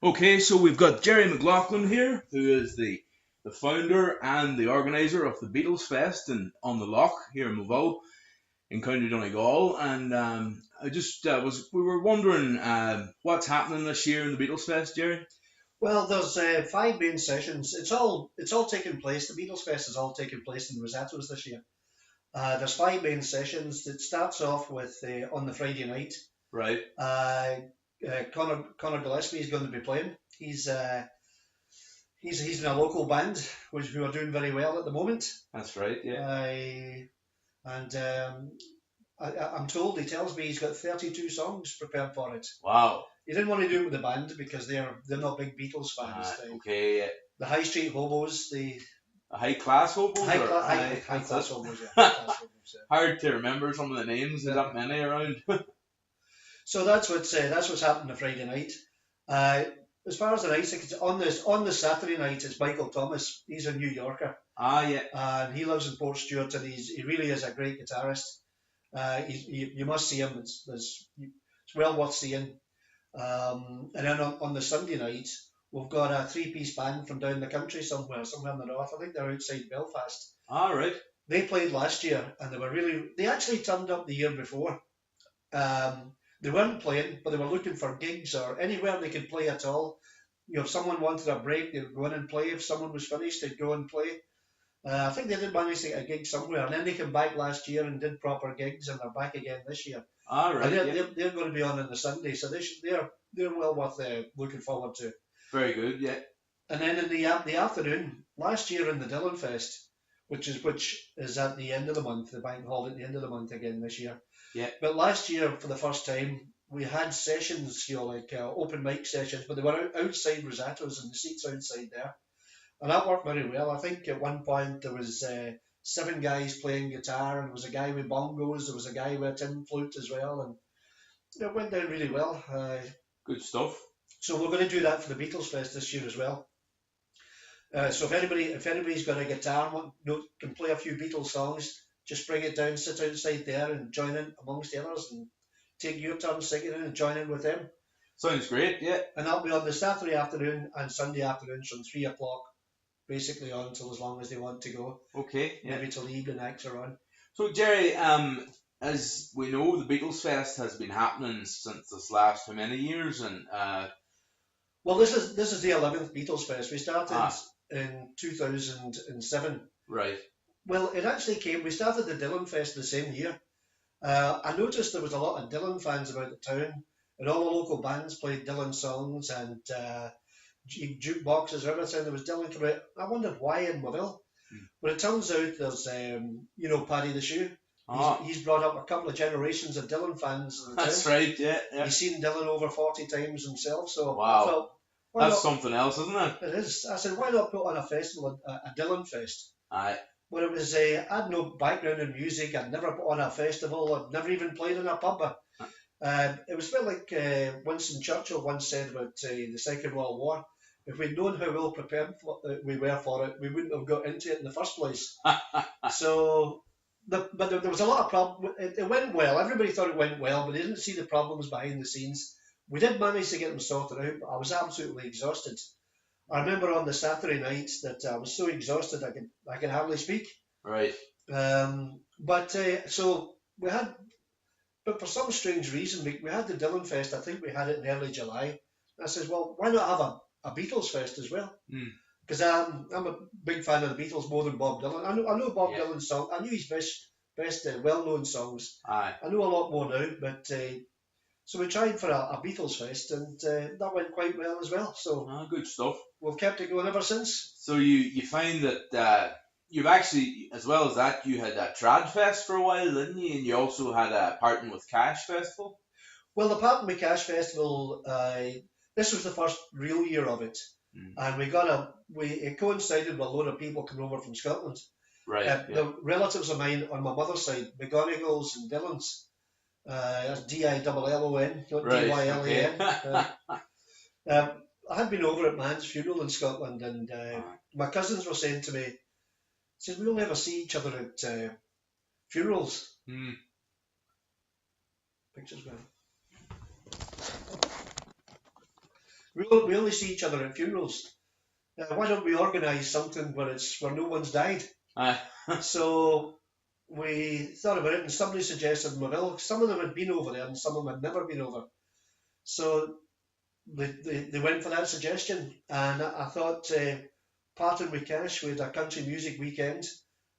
Okay, so we've got Gerry McLaughlin here, who is the founder and the organiser of the Beatlesfest and on the Loch here in Moville in County Donegal. And I just we were wondering what's happening this year in the Beatlesfest, Gerry. Well, there's five main sessions. It's all taking place. The Beatles Fest is all taking place in Rosetto's this year. There's five main sessions. It starts off with on the Friday night. Right. Connor Gillespie is going to be playing. He's in a local band who are doing very well at the moment. That's right. Yeah. And I'm told, he tells me he's got 32 songs prepared for it. Wow. He didn't want to do it with the band because they're not big Beatles fans. Okay. Yeah. The High Street Hobos, high class hobos. High class hobos. Yeah. High class hobos, yeah. Hard to remember some of the names. There's that many around. So that's what's happening on Friday night. As far as the nights, on the Saturday night, it's Michael Thomas. He's a New Yorker. Yeah. And he lives in Port Stewart, and he really is a great guitarist. You must see him. It's well worth seeing. And then on the Sunday night, we've got a three-piece band from down the country somewhere in the north. I think they're outside Belfast. All right. They played last year, and they actually turned up the year before. They weren't playing, but they were looking for gigs or anywhere they could play at all. If someone wanted a break, they would go in and play. If someone was finished, they'd go and play. I think they did manage to get a gig somewhere, and then they came back last year and did proper gigs, and they're back again this year. All right. And they're going to be on the Sunday, so they're well worth looking forward to. Very good, yeah. And then in the afternoon, last year in the Dylanfest, which is at the end of the month, the bank holiday at the end of the month again this year. Yeah. But last year, for the first time, we had sessions, open mic sessions, but they were outside Rosetto's and the seats outside there. And that worked very well. I think at one point there was 7 guys playing guitar, and there was a guy with bongos, there was a guy with a tin flute as well, and it went down really well. Good stuff. So we're going to do that for the Beatlesfest this year as well. So if anybody's got a guitar and can play a few Beatles songs, just bring it down, sit outside there, and join in amongst the others, and take your turn singing in and join in with them. Sounds great, yeah. And that'll be on the Saturday afternoon and Sunday afternoons from 3 o'clock, basically on till as long as they want to go. Okay, yeah. Maybe till the evening acts are on. So Gerry, as we know, the Beatlesfest has been happening since this last how many years, and well, this is the 11th Beatlesfest. We started in 2007. Right. Well, we started the Dylanfest the same year. I noticed there was a lot of Dylan fans about the town, and all the local bands played Dylan songs and jukeboxes, everything. There was Dylan coming out. I wondered why in Moville. But it turns out there's, Paddy the Shoe. He's brought up a couple of generations of Dylan fans in the town. That's right, yeah. He's seen Dylan over 40 times himself. So wow. I thought, that's something else, isn't it? It is. I said, why not put on a festival, a Dylan Fest? Aye. But it was, I had no background in music. I'd never put on a festival. I'd never even played in a pub. It was a bit like Winston Churchill once said about the Second World War. If we'd known how well prepared we were for it, we wouldn't have got into it in the first place. So, but there was a lot of problems. It went well. Everybody thought it went well, but they didn't see the problems behind the scenes. We did manage to get them sorted out, but I was absolutely exhausted. I remember on the Saturday night that I was so exhausted I could hardly speak. Right. So we had, but for some strange reason, we had the Dylan Fest. I think we had it in early July. And I says, well, why not have a Beatles Fest as well? Because I'm a big fan of the Beatles more than Bob Dylan. I know Bob Dylan's song. I knew his best well-known songs. Aye. I know a lot more now, but so we tried for a Beatles Fest, and that went quite well as well. So good stuff. We've kept it going ever since. So you find that you've actually, as well as that, you had a Trad Fest for a while, didn't you? And you also had a Parting with Cash Festival. Well, the Parting with Cash Festival, this was the first real year of it, and it coincided with a load of people coming over from Scotland. Right. The relatives of mine on my mother's side, McGonigals and Dillons, that's Dillon, not right, Dylan. Okay. I had been over at Man's funeral in Scotland, and my cousins were saying to me, says, we only ever see each other at funerals. Pictures, man. we only see each other at funerals. Why don't we organise something where no one's died? Aye. So we thought about it, and somebody suggested Maville. Some of them had been over there, and some of them had never been over. So they went for that suggestion, and I thought, parting with cash with a country music weekend,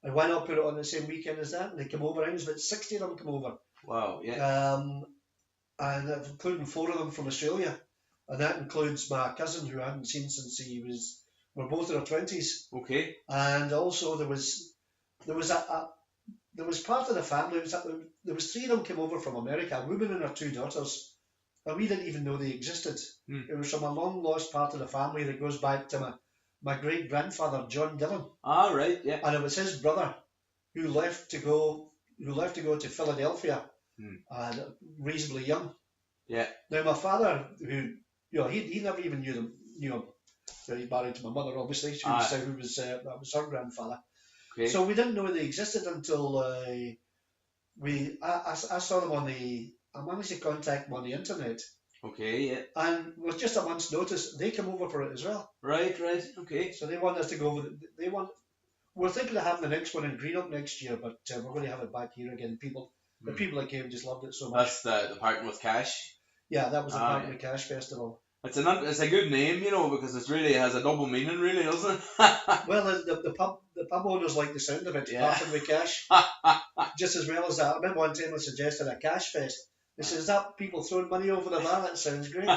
and why not put it on the same weekend as that? And they come over, and about 60 of them come over. Wow, yeah. And including 4 of them from Australia, and that includes my cousin who I hadn't seen since we're both in our 20s. Okay. And also there was part of the family. There was 3 of them came over from America, a woman and her 2 daughters, and we didn't even know they existed. It was from a long lost part of the family that goes back to my great grandfather John Dillon. Ah, right, yeah. And it was his brother who left to go to Philadelphia, and reasonably young. Yeah. Now my father, who he never even knew them. So he's married to my mother, obviously. That was her grandfather. Okay. So we didn't know they existed until I saw them I managed to contact them on the internet. Okay, yeah. And with just a month's notice, they came over for it as well. Right, okay. So they want us to go over. We're thinking of having the next one in Greenock next year, but we're going to have it back here again. The people that came just loved it so much. That's the Parting with Cash. Yeah, that was the Parting with Cash festival. It's a good name, because it really has a double meaning, really, doesn't it? Well, the pub owners like the sound of it. Yeah. Parting with Cash. Just as well as that. I remember one time I suggested a cash fest. They said, "Is that people throwing money over the bar? That sounds great."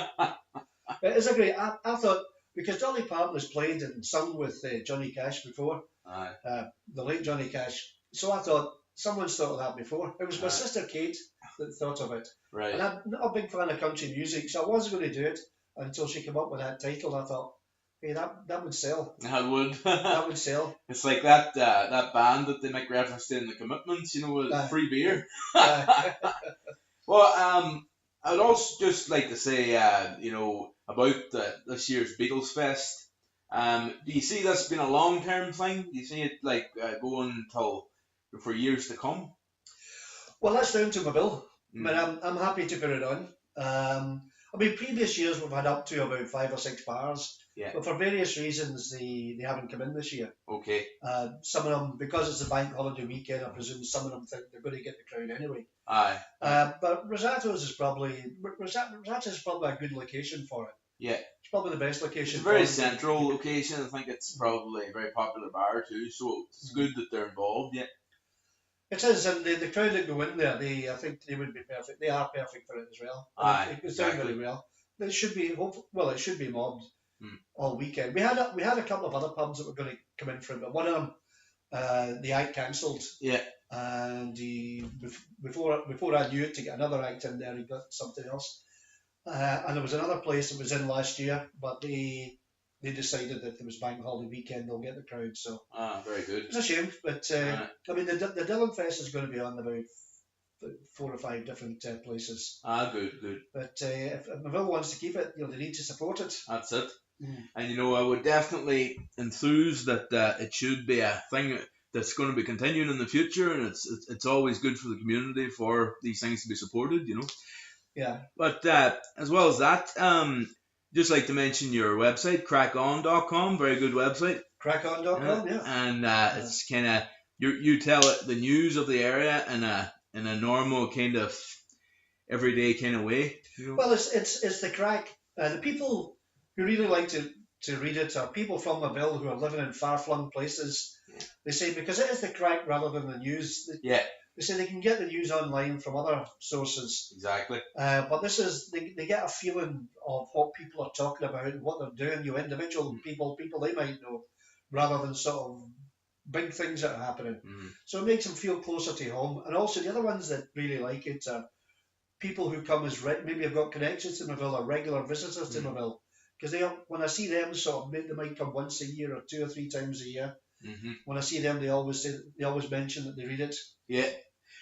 It is a great. I thought, because Dolly Parton has played and sung with Johnny Cash before, the late Johnny Cash. So I thought someone's thought of that before. It was my sister Kate that thought of it. Right. And I'm not a big fan of country music, so I wasn't going to do it until she came up with that title. I thought, hey, that would sell. That would. That would sell. It's like that band that they make reference to in The Commitments, with free beer. Well, I'd also just like to say, about this year's Beatlesfest. Do you see this being a long-term thing? Do you see it going for years to come? Well, that's down to my bill. I mean, I'm happy to put it on. Previous years we've had up to about 5 or 6 bars. Yeah. But for various reasons, they haven't come in this year. Okay. Some of them, because it's a bank holiday weekend, I presume some of them think they're going to get the crowd anyway. Aye. But Rosato's is probably a good location for it. Yeah. It's probably the best location. It's a very central location. I think it's probably a very popular bar too, so it's good that they're involved. Yeah. It is, and the crowd that go in there, I think they would be perfect. They are perfect for it as well. Aye, it goes down very well. It should be mobbed all weekend. We had a couple of other pubs that were going to come in for it, but one of them, the act cancelled. Yeah. And before I knew it, to get another act in there, he got something else. And there was another place that was in last year, but they decided that there was bank holiday weekend, they'll get the crowd. So very good. It's a shame, but the Dillon Fest is going to be on about 4 or 5 different places. Good. But if Maville wants to keep it, they need to support it. That's it. And I would definitely enthuse that it should be a thing that's going to be continuing in the future, and it's always good for the community for these things to be supported. Yeah. But as well as that, just like to mention your website, crackon.com, very good website. Cracon.com, yeah. And it's kind of you tell it the news of the area in a normal kind of everyday kind of way. Well, it's the crack. The people who really like to read it are people from Maville who are living in far-flung places. Yeah. They say because it is the crack rather than the news. Yeah. They say they can get the news online from other sources. Exactly. But this is they get a feeling of what people are talking about and what they're doing. Individual people they might know, rather than sort of big things that are happening. So it makes them feel closer to home. And also the other ones that really like it are people who come as maybe have got connections to Maville or regular visitors to Maville. Because when I see them, they might come once a year or 2 or 3 times a year. When I see them, they always mention that they read it. Yeah.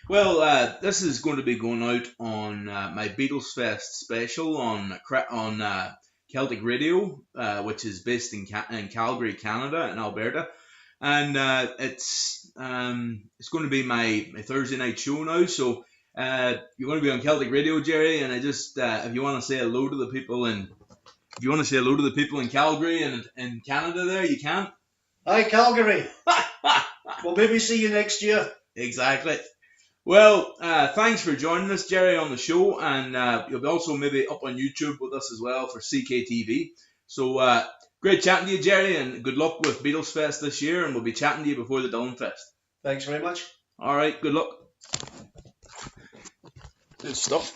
Well, this is going to be going out on my Beatlesfest special on Celtic Radio, which is based in Calgary, Canada, in Alberta, and it's going to be my Thursday night show now. So you're going to be on Celtic Radio, Gerry, and I just if you want to say hello to the people in If you want to say hello to the people in Calgary and in Canada there, you can. Hi, Calgary. We'll maybe see you next year. Exactly. Well, thanks for joining us, Gerry, on the show, and you'll be also maybe up on YouTube with us as well for CKTV. So great chatting to you, Gerry, and good luck with Beatlesfest this year, and we'll be chatting to you before the Dylanfest. Thanks very much. All right, good luck. Good stuff.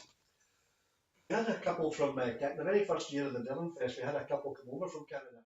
We had a couple from the very first year of the Dylanfest. We had a couple come over from Canada.